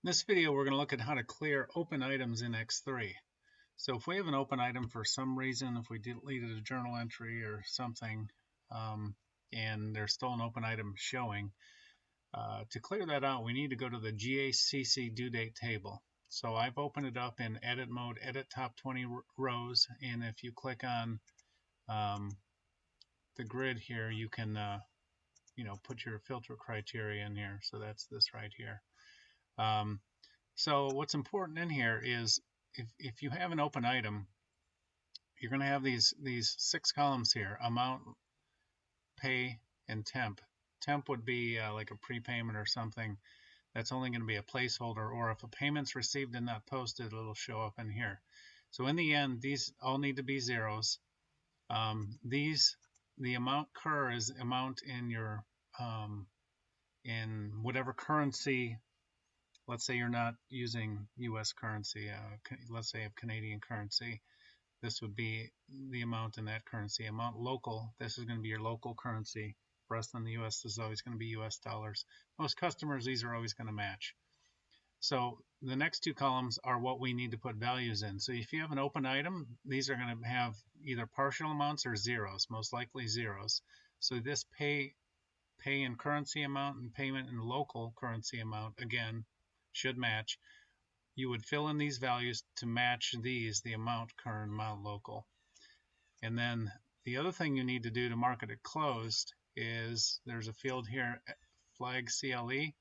In this video, we're going to look at how to clear open items in X3. So if we have an open item for some reason, if we deleted a journal entry or something, and there's still an open item showing, to clear that out, we need to go to the GACC due date table. So I've opened it up in edit mode, edit top 20 rows, and if you click on the grid here, you can put your filter criteria in here. So that's this right here. So what's important in here is if you have an open item, you're going to have these 6 columns here: amount, pay, and temp. Temp would be like a prepayment or something. That's only going to be a placeholder, or if a payment's received and not posted, it'll show up in here. So in the end, these all need to be zeros. The amount cur is amount in your in whatever currency. Let's say you're not using US currency, let's say of Canadian currency. This would be the amount in that currency. Amount local, this is going to be your local currency. For us in the US, this is always going to be US dollars. Most customers, these are always going to match. So the next 2 columns are what we need to put values in. So if you have an open item, these are going to have either partial amounts or zeros, most likely zeros. So this pay in currency amount and payment in local currency amount, again, should match. You would fill in these values to match these, the amount current, amount local. And then the other thing you need to do to mark it closed is there's a field here, flag CLE.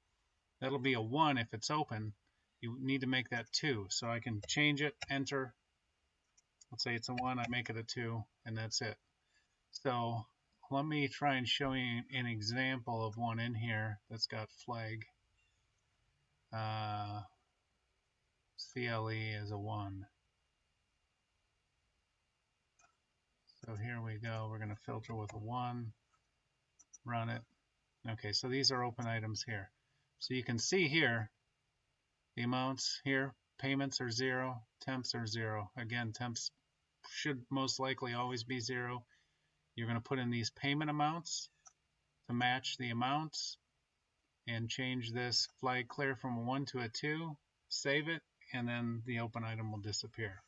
That'll be a 1 if it's open. You need to make that 2. So I can change it, enter. Let's say it's a 1, I make it a 2, and that's it. So let me try and show you an example of one in here that's got flag. CLE is a 1. So here we go. We're going to filter with a 1, run it. Okay, so these are open items here. So you can see here the amounts here. Payments are 0, temps are 0. Again, temps should most likely always be 0. You're going to put in these payment amounts to match the amounts and change this flag clear from a 1 to a 2, save it, and then the open item will disappear.